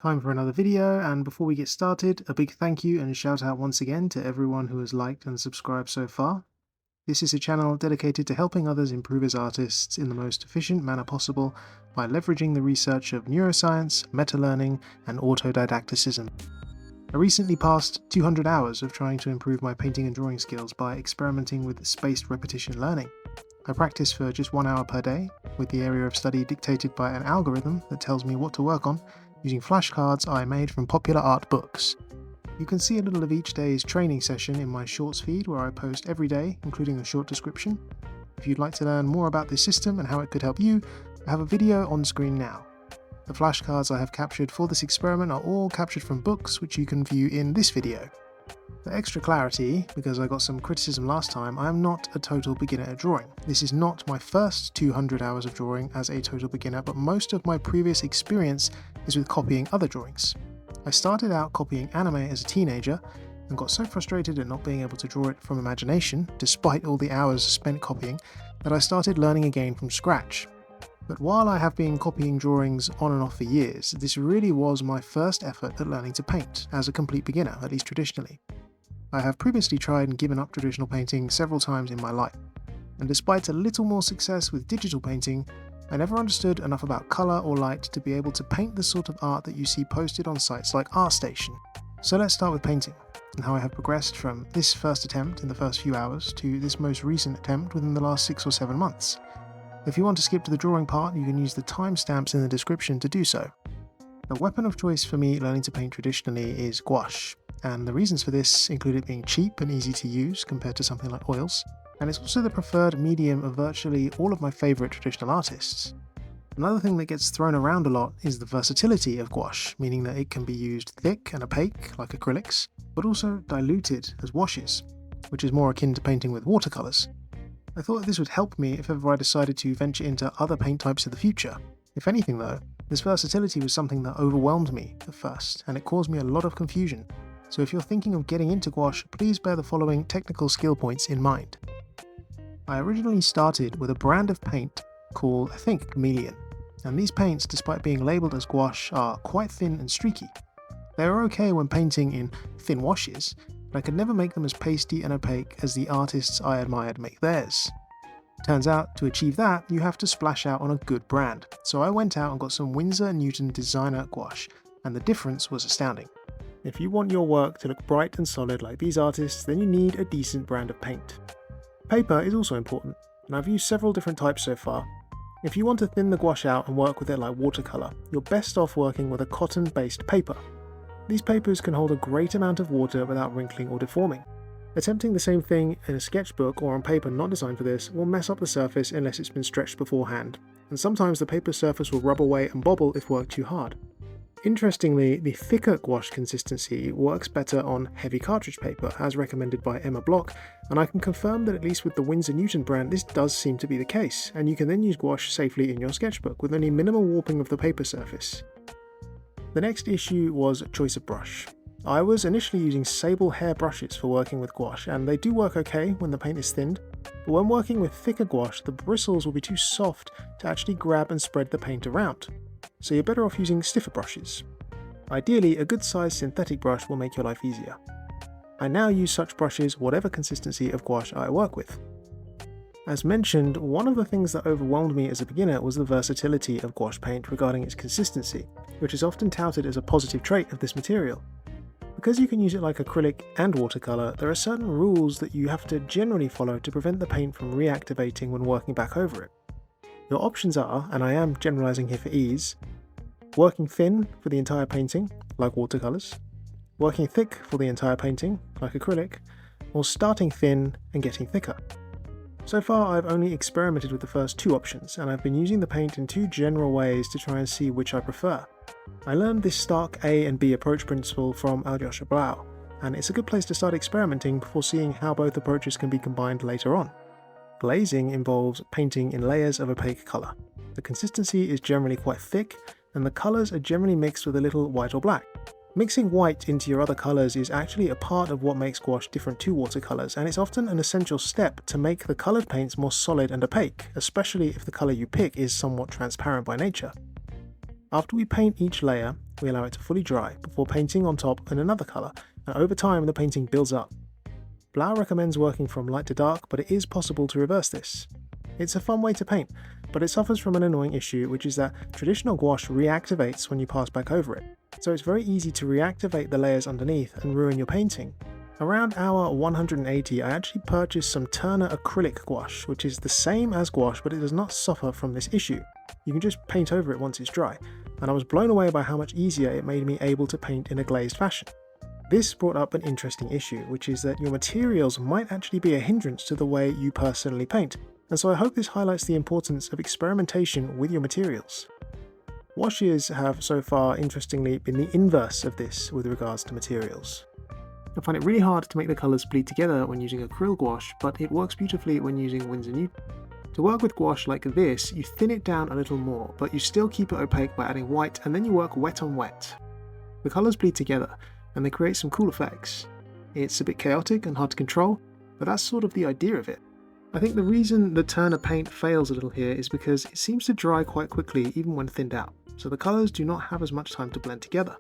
Time for another video, and before we get started, a big thank you and shout out once again to everyone who has liked and subscribed so far. This is a channel dedicated to helping others improve as artists in the most efficient manner possible by leveraging the research of neuroscience, meta-learning, and autodidacticism. I recently passed 200 hours of trying to improve my painting and drawing skills by experimenting with spaced repetition learning. I practice for just 1 hour per day, with the area of study dictated by an algorithm that tells me what to work on, using flashcards I made from popular art books. You can see a little of each day's training session in my Shorts feed, where I post every day, including a short description. If you'd like to learn more about this system and how it could help you, I have a video on screen now. The flashcards I have captured for this experiment are all captured from books, which you can view in this video. For extra clarity, because I got some criticism last time, I am not a total beginner at drawing. This is not my first 200 hours of drawing as a total beginner, but most of my previous experience is with copying other drawings. I started out copying anime as a teenager and got so frustrated at not being able to draw it from imagination, despite all the hours spent copying, that I started learning again from scratch. But while I have been copying drawings on and off for years, this really was my first effort at learning to paint, as a complete beginner, at least traditionally. I have previously tried and given up traditional painting several times in my life, and despite a little more success with digital painting, I never understood enough about colour or light to be able to paint the sort of art that you see posted on sites like ArtStation. So let's start with painting, and how I have progressed from this first attempt in the first few hours to this most recent attempt within the last 6 or 7 months. If you want to skip to the drawing part, you can use the timestamps in the description to do so. The weapon of choice for me learning to paint traditionally is gouache, and the reasons for this include it being cheap and easy to use compared to something like oils, and it's also the preferred medium of virtually all of my favourite traditional artists. Another thing that gets thrown around a lot is the versatility of gouache, meaning that it can be used thick and opaque like acrylics, but also diluted as washes, which is more akin to painting with watercolours. I thought this would help me if ever I decided to venture into other paint types in the future. If anything though, this versatility was something that overwhelmed me at first, and it caused me a lot of confusion. So if you're thinking of getting into gouache, please bear the following technical skill points in mind. I originally started with a brand of paint called, I think, Chameleon, and these paints, despite being labelled as gouache, are quite thin and streaky. They are okay when painting in thin washes, but I could never make them as pasty and opaque as the artists I admired make theirs. Turns out, to achieve that, you have to splash out on a good brand, so I went out and got some Winsor & Newton designer gouache, and the difference was astounding. If you want your work to look bright and solid like these artists, then you need a decent brand of paint. Paper is also important, and I've used several different types so far. If you want to thin the gouache out and work with it like watercolour, you're best off working with a cotton-based paper. These papers can hold a great amount of water without wrinkling or deforming. Attempting the same thing in a sketchbook or on paper not designed for this will mess up the surface unless it's been stretched beforehand, and sometimes the paper surface will rub away and bobble if worked too hard. Interestingly, the thicker gouache consistency works better on heavy cartridge paper, as recommended by Emma Block, and I can confirm that at least with the Winsor & Newton brand this does seem to be the case, and you can then use gouache safely in your sketchbook with only minimal warping of the paper surface. The next issue was choice of brush. I was initially using sable hair brushes for working with gouache, and they do work okay when the paint is thinned, but when working with thicker gouache, the bristles will be too soft to actually grab and spread the paint around, so you're better off using stiffer brushes. Ideally, a good sized synthetic brush will make your life easier. I now use such brushes whatever consistency of gouache I work with. As mentioned, one of the things that overwhelmed me as a beginner was the versatility of gouache paint regarding its consistency, which is often touted as a positive trait of this material. Because you can use it like acrylic and watercolour, there are certain rules that you have to generally follow to prevent the paint from reactivating when working back over it. Your options are, and I am generalising here for ease, working thin for the entire painting, like watercolours, working thick for the entire painting, like acrylic, or starting thin and getting thicker. So far I've only experimented with the first two options, and I've been using the paint in two general ways to try and see which I prefer. I learned this stark A and B approach principle from Aljoscha Blau, and it's a good place to start experimenting before seeing how both approaches can be combined later on. Glazing involves painting in layers of opaque colour. The consistency is generally quite thick, and the colours are generally mixed with a little white or black. Mixing white into your other colours is actually a part of what makes gouache different to watercolours, and it's often an essential step to make the coloured paints more solid and opaque, especially if the colour you pick is somewhat transparent by nature. After we paint each layer, we allow it to fully dry before painting on top in another colour, and over time the painting builds up. Blau recommends working from light to dark, but it is possible to reverse this. It's a fun way to paint, but it suffers from an annoying issue, which is that traditional gouache reactivates when you pass back over it, so it's very easy to reactivate the layers underneath and ruin your painting. Around hour 180, I actually purchased some Turner acrylic gouache, which is the same as gouache, but it does not suffer from this issue. You can just paint over it once it's dry, and I was blown away by how much easier it made me able to paint in a glazed fashion. This brought up an interesting issue, which is that your materials might actually be a hindrance to the way you personally paint, and so I hope this highlights the importance of experimentation with your materials. Washes have so far, interestingly, been the inverse of this with regards to materials. I find it really hard to make the colours bleed together when using acrylic gouache, but it works beautifully when using Winsor Newton. To work with gouache like this, you thin it down a little more, but you still keep it opaque by adding white, and then you work wet on wet. The colours bleed together, and they create some cool effects. It's a bit chaotic and hard to control, but that's sort of the idea of it. I think the reason the Turner paint fails a little here is because it seems to dry quite quickly even when thinned out, so the colours do not have as much time to blend together.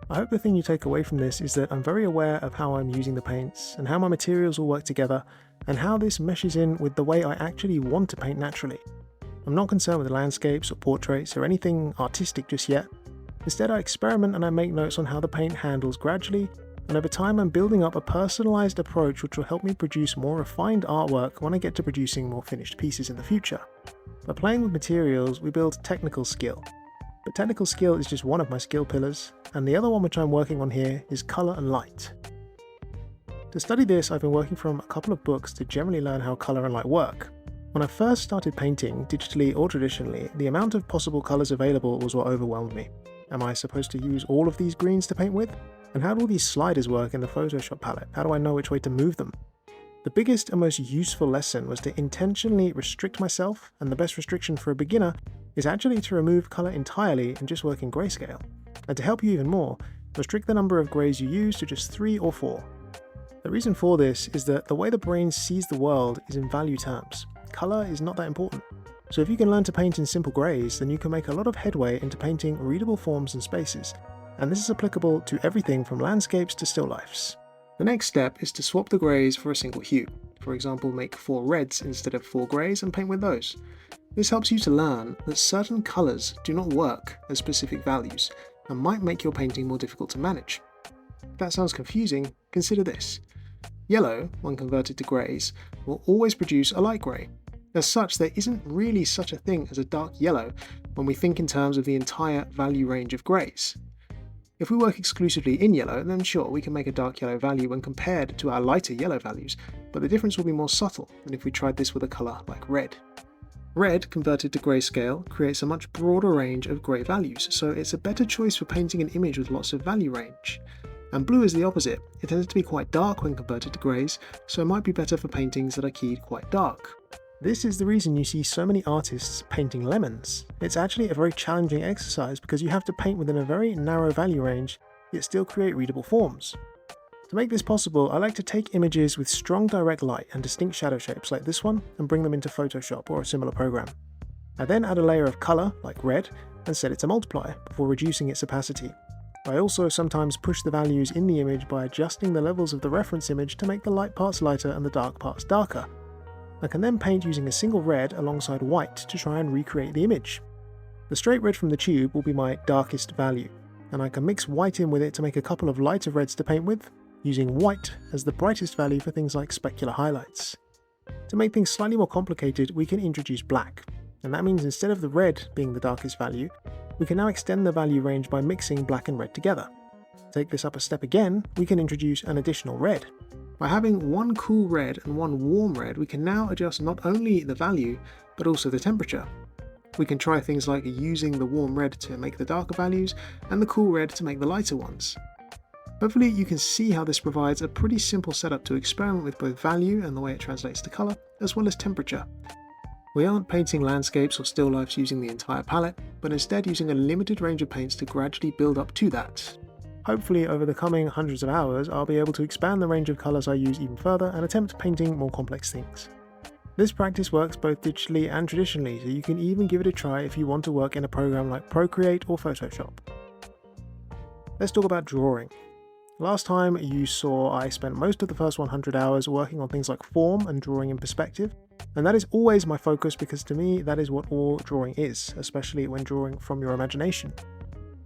I hope the thing you take away from this is that I'm very aware of how I'm using the paints, and how my materials all work together, and how this meshes in with the way I actually want to paint naturally. I'm not concerned with landscapes or portraits or anything artistic just yet. Instead, I experiment and I make notes on how the paint handles gradually, and over time I'm building up a personalised approach which will help me produce more refined artwork when I get to producing more finished pieces in the future. By playing with materials, we build technical skill. But technical skill is just one of my skill pillars, and the other one which I'm working on here is colour and light. To study this, I've been working from a couple of books to generally learn how colour and light work. When I first started painting, digitally or traditionally, the amount of possible colours available was what overwhelmed me. Am I supposed to use all of these greens to paint with? And how do all these sliders work in the Photoshop palette? How do I know which way to move them? The biggest and most useful lesson was to intentionally restrict myself, and the best restriction for a beginner is actually to remove colour entirely and just work in grayscale. And to help you even more, restrict the number of greys you use to just 3 or 4. The reason for this is that the way the brain sees the world is in value terms. Colour is not that important. So if you can learn to paint in simple greys, then you can make a lot of headway into painting readable forms and spaces. And this is applicable to everything from landscapes to still lifes. The next step is to swap the greys for a single hue. For example, make 4 reds instead of 4 greys and paint with those. This helps you to learn that certain colours do not work as specific values and might make your painting more difficult to manage. If that sounds confusing, consider this. Yellow, when converted to greys, will always produce a light grey. As such, there isn't really such a thing as a dark yellow when we think in terms of the entire value range of greys. If we work exclusively in yellow, then sure, we can make a dark yellow value when compared to our lighter yellow values, but the difference will be more subtle than if we tried this with a colour like red. Red, converted to grayscale, creates a much broader range of grey values, so it's a better choice for painting an image with lots of value range. And blue is the opposite. It tends to be quite dark when converted to greys, so it might be better for paintings that are keyed quite dark. This is the reason you see so many artists painting lemons. It's actually a very challenging exercise because you have to paint within a very narrow value range, yet still create readable forms. To make this possible, I like to take images with strong direct light and distinct shadow shapes like this one and bring them into Photoshop or a similar program. I then add a layer of colour, like red, and set it to multiply before reducing its opacity. I also sometimes push the values in the image by adjusting the levels of the reference image to make the light parts lighter and the dark parts darker. I can then paint using a single red alongside white to try and recreate the image. The straight red from the tube will be my darkest value, and I can mix white in with it to make a couple of lighter reds to paint with, using white as the brightest value for things like specular highlights. To make things slightly more complicated, we can introduce black, and that means instead of the red being the darkest value, we can now extend the value range by mixing black and red together. To take this up a step again, we can introduce an additional red. By having one cool red and one warm red, we can now adjust not only the value, but also the temperature. We can try things like using the warm red to make the darker values, and the cool red to make the lighter ones. Hopefully you can see how this provides a pretty simple setup to experiment with both value and the way it translates to colour, as well as temperature. We aren't painting landscapes or still lifes using the entire palette, but instead using a limited range of paints to gradually build up to that. Hopefully over the coming hundreds of hours I'll be able to expand the range of colours I use even further and attempt painting more complex things. This practice works both digitally and traditionally, so you can even give it a try if you want to work in a program like Procreate or Photoshop. Let's talk about drawing. Last time you saw I spent most of the first 100 hours working on things like form and drawing in perspective, and that is always my focus because to me that is what all drawing is, especially when drawing from your imagination.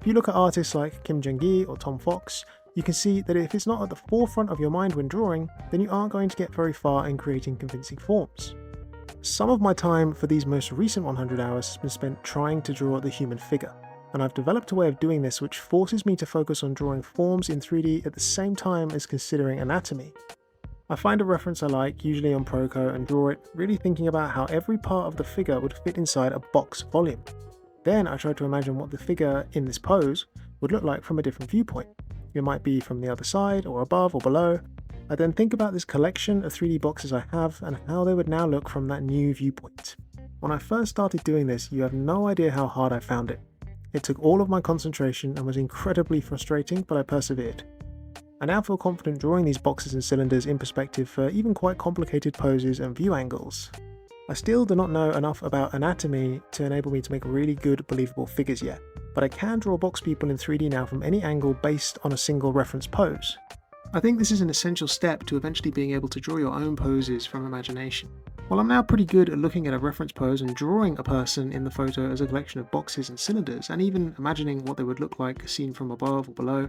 If you look at artists like Kim Jung-gi or Tom Fox, you can see that if it's not at the forefront of your mind when drawing, then you aren't going to get very far in creating convincing forms. Some of my time for these most recent 100 hours has been spent trying to draw the human figure, and I've developed a way of doing this which forces me to focus on drawing forms in 3D at the same time as considering anatomy. I find a reference I like, usually on Proco, and draw it, really thinking about how every part of the figure would fit inside a box volume. Then I try to imagine what the figure in this pose would look like from a different viewpoint. It might be from the other side, or above, or below. I then think about this collection of 3D boxes I have and how they would now look from that new viewpoint. When I first started doing this, you have no idea how hard I found it. It took all of my concentration and was incredibly frustrating, but I persevered. I now feel confident drawing these boxes and cylinders in perspective for even quite complicated poses and view angles. I still do not know enough about anatomy to enable me to make really good, believable figures yet, but I can draw box people in 3D now from any angle based on a single reference pose. I think this is an essential step to eventually being able to draw your own poses from imagination. While I'm now pretty good at looking at a reference pose and drawing a person in the photo as a collection of boxes and cylinders, and even imagining what they would look like seen from above or below,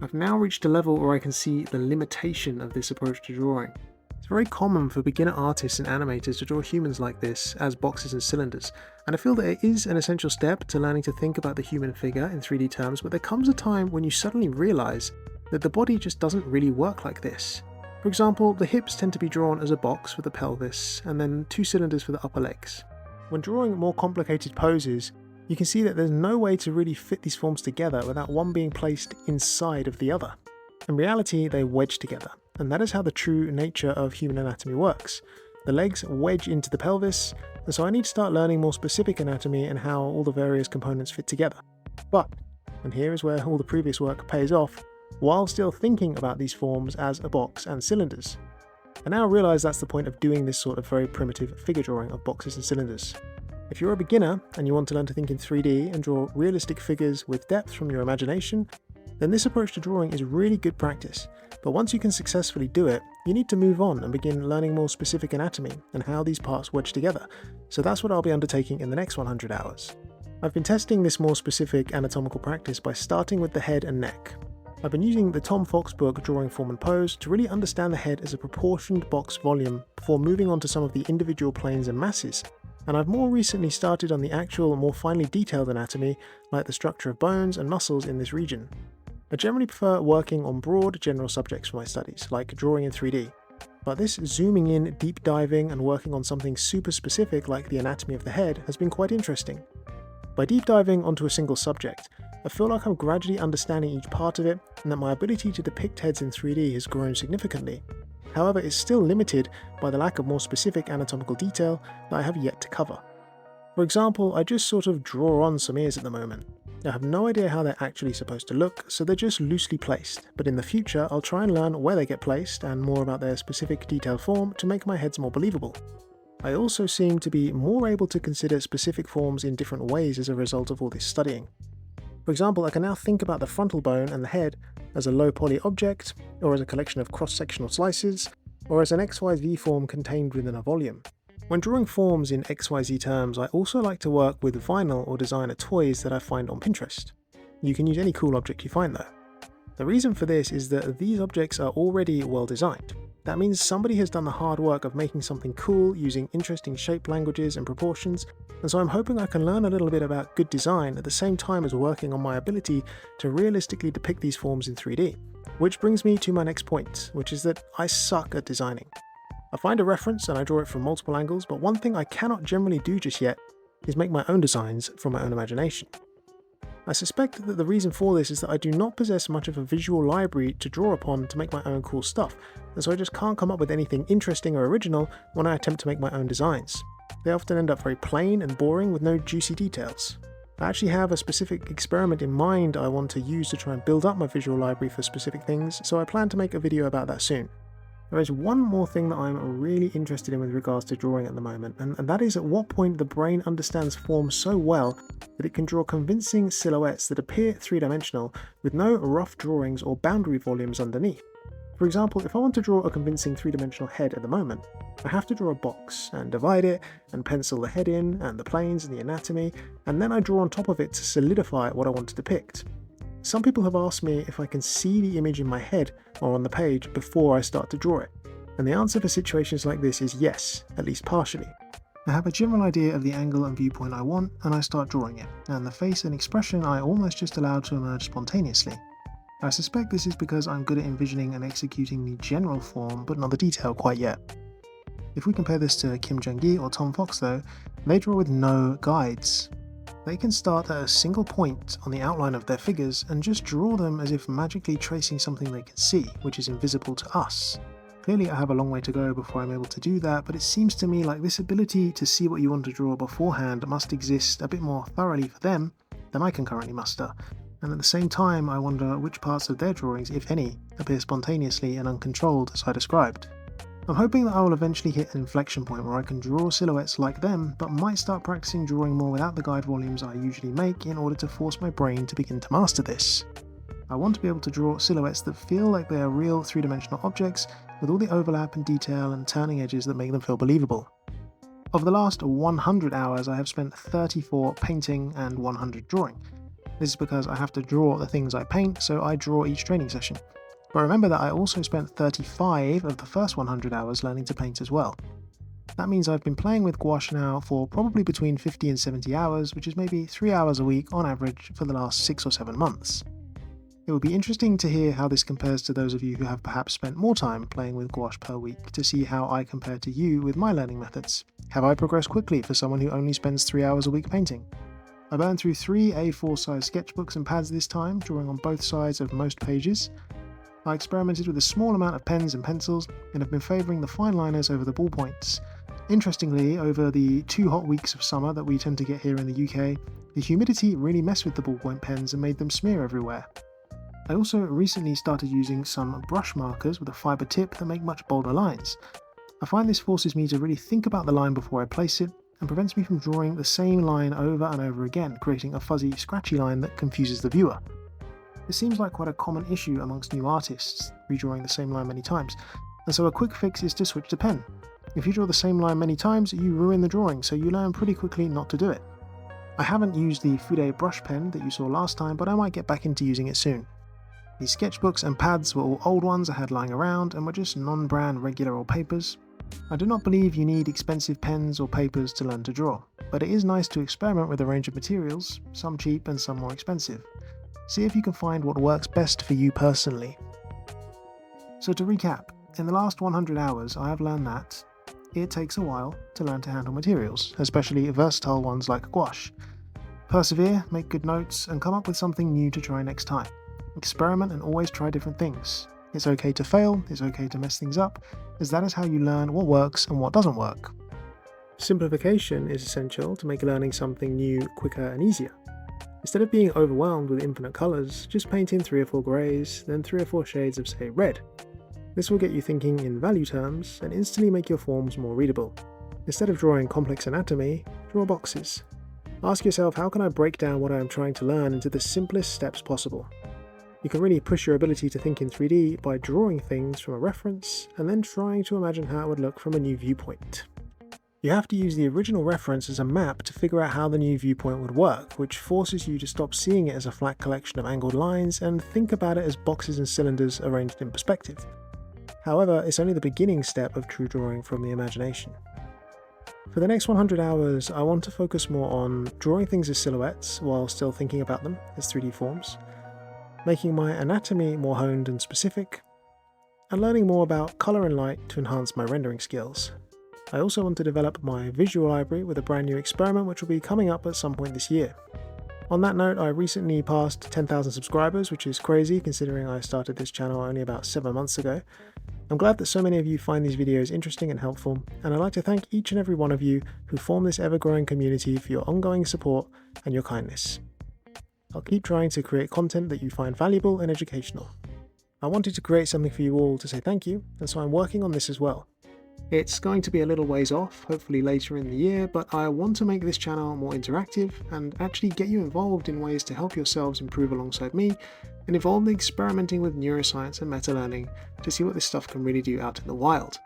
I've now reached a level where I can see the limitation of this approach to drawing. It's very common for beginner artists and animators to draw humans like this as boxes and cylinders, and I feel that it is an essential step to learning to think about the human figure in 3D terms, but there comes a time when you suddenly realise that the body just doesn't really work like this. For example, the hips tend to be drawn as a box with the pelvis, and then two cylinders for the upper legs. When drawing more complicated poses, you can see that there's no way to really fit these forms together without one being placed inside of the other. In reality, they wedge together, and that is how the true nature of human anatomy works. The legs wedge into the pelvis, and so I need to start learning more specific anatomy and how all the various components fit together. But, and here is where all the previous work pays off, while still thinking about these forms as a box and cylinders. I now realise that's the point of doing this sort of very primitive figure drawing of boxes and cylinders. If you're a beginner and you want to learn to think in 3D and draw realistic figures with depth from your imagination, then this approach to drawing is really good practice. But once you can successfully do it, you need to move on and begin learning more specific anatomy and how these parts wedge together. So that's what I'll be undertaking in the next 100 hours. I've been testing this more specific anatomical practice by starting with the head and neck. I've been using the Tom Fox book Drawing Form and Pose to really understand the head as a proportioned box volume before moving on to some of the individual planes and masses, and I've more recently started on the actual, more finely detailed anatomy, like the structure of bones and muscles in this region. I generally prefer working on broad general subjects for my studies, like drawing in 3D, but this zooming in, deep diving and working on something super specific like the anatomy of the head has been quite interesting. By deep diving onto a single subject, I feel like I'm gradually understanding each part of it and that my ability to depict heads in 3D has grown significantly. However, it's still limited by the lack of more specific anatomical detail that I have yet to cover. For example, I just sort of draw on some ears at the moment. I have no idea how they're actually supposed to look, so they're just loosely placed, but in the future I'll try and learn where they get placed and more about their specific detailed form to make my heads more believable. I also seem to be more able to consider specific forms in different ways as a result of all this studying. For example, I can now think about the frontal bone and the head as a low poly object, or as a collection of cross-sectional slices, or as an XYZ form contained within a volume. When drawing forms in XYZ terms, I also like to work with vinyl or designer toys that I find on Pinterest. You can use any cool object you find though. The reason for this is that these objects are already well designed. That means somebody has done the hard work of making something cool using interesting shape languages and proportions, and so I'm hoping I can learn a little bit about good design at the same time as working on my ability to realistically depict these forms in 3D. Which brings me to my next point, which is that I suck at designing. I find a reference and I draw it from multiple angles, but one thing I cannot generally do just yet is make my own designs from my own imagination. I suspect that the reason for this is that I do not possess much of a visual library to draw upon to make my own cool stuff, and so I just can't come up with anything interesting or original when I attempt to make my own designs. They often end up very plain and boring with no juicy details. I actually have a specific experiment in mind I want to use to try and build up my visual library for specific things, so I plan to make a video about that soon. There is one more thing that I'm really interested in with regards to drawing at the moment, and that is at what point the brain understands form so well that it can draw convincing silhouettes that appear three-dimensional with no rough drawings or boundary volumes underneath. For example, if I want to draw a convincing three-dimensional head at the moment, I have to draw a box and divide it and pencil the head in and the planes and the anatomy, and then I draw on top of it to solidify what I want to depict. Some people have asked me if I can see the image in my head or on the page before I start to draw it, and the answer for situations like this is yes, at least partially. I have a general idea of the angle and viewpoint I want, and I start drawing it, and the face and expression I almost just allow to emerge spontaneously. I suspect this is because I'm good at envisioning and executing the general form, but not the detail quite yet. If we compare this to Kim Jung-gi or Tom Fox though, they draw with no guides. They can start at a single point on the outline of their figures and just draw them as if magically tracing something they can see, which is invisible to us. Clearly I have a long way to go before I'm able to do that, but it seems to me like this ability to see what you want to draw beforehand must exist a bit more thoroughly for them than I can currently muster. And at the same time, I wonder which parts of their drawings, if any, appear spontaneously and uncontrolled as I described. I'm hoping that I will eventually hit an inflection point where I can draw silhouettes like them, but might start practicing drawing more without the guide volumes I usually make in order to force my brain to begin to master this. I want to be able to draw silhouettes that feel like they are real three-dimensional objects with all the overlap and detail and turning edges that make them feel believable. Of the last 100 hours, I have spent 34 painting and 100 drawing. This is because I have to draw the things I paint, so I draw each training session. But remember that I also spent 35 of the first 100 hours learning to paint as well. That means I've been playing with gouache now for probably between 50 and 70 hours, which is maybe 3 hours a week on average for the last 6 or 7 months. It would be interesting to hear how this compares to those of you who have perhaps spent more time playing with gouache per week, to see how I compare to you with my learning methods. Have I progressed quickly for someone who only spends 3 hours a week painting? I burned through 3 A4 size sketchbooks and pads this time, drawing on both sides of most pages. I experimented with a small amount of pens and pencils, and have been favouring the fine liners over the ballpoints. Interestingly, over the 2 hot weeks of summer that we tend to get here in the UK, the humidity really messed with the ballpoint pens and made them smear everywhere. I also recently started using some brush markers with a fibre tip that make much bolder lines. I find this forces me to really think about the line before I place it, and prevents me from drawing the same line over and over again, creating a fuzzy, scratchy line that confuses the viewer. This seems like quite a common issue amongst new artists, redrawing the same line many times, and so a quick fix is to switch to pen. If you draw the same line many times, you ruin the drawing, so you learn pretty quickly not to do it. I haven't used the Fude brush pen that you saw last time, but I might get back into using it soon. These sketchbooks and pads were all old ones I had lying around and were just non-brand regular old papers. I do not believe you need expensive pens or papers to learn to draw, but it is nice to experiment with a range of materials, some cheap and some more expensive. See if you can find what works best for you personally. So to recap, in the last 100 hours I have learned that it takes a while to learn to handle materials, especially versatile ones like gouache. Persevere, make good notes, and come up with something new to try next time. Experiment and always try different things. It's okay to fail, it's okay to mess things up, as that is how you learn what works and what doesn't work. Simplification is essential to make learning something new quicker and easier. Instead of being overwhelmed with infinite colours, just paint in 3 or 4 greys, then 3 or 4 shades of, say, red. This will get you thinking in value terms and instantly make your forms more readable. Instead of drawing complex anatomy, draw boxes. Ask yourself, how can I break down what I am trying to learn into the simplest steps possible? You can really push your ability to think in 3D by drawing things from a reference and then trying to imagine how it would look from a new viewpoint. You have to use the original reference as a map to figure out how the new viewpoint would work, which forces you to stop seeing it as a flat collection of angled lines and think about it as boxes and cylinders arranged in perspective. However, it's only the beginning step of true drawing from the imagination. For the next 100 hours, I want to focus more on drawing things as silhouettes while still thinking about them as 3D forms, making my anatomy more honed and specific, and learning more about colour and light to enhance my rendering skills. I also want to develop my visual library with a brand new experiment which will be coming up at some point this year. On that note, I recently passed 10,000 subscribers, which is crazy considering I started this channel only about 7 months ago. I'm glad that so many of you find these videos interesting and helpful, and I'd like to thank each and every one of you who form this ever-growing community for your ongoing support and your kindness. I'll keep trying to create content that you find valuable and educational. I wanted to create something for you all to say thank you, and so I'm working on this as well. It's going to be a little ways off, hopefully later in the year, but I want to make this channel more interactive and actually get you involved in ways to help yourselves improve alongside me, and involved in experimenting with neuroscience and meta-learning to see what this stuff can really do out in the wild.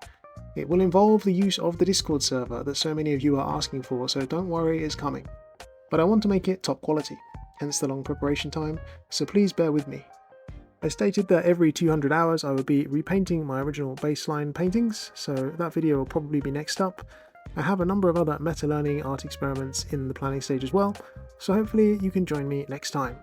It will involve the use of the Discord server that so many of you are asking for, so don't worry, it's coming. But I want to make it top quality, hence the long preparation time, so please bear with me. I stated that every 200 hours I would be repainting my original baseline paintings, so that video will probably be next up. I have a number of other meta-learning art experiments in the planning stage as well, so hopefully you can join me next time.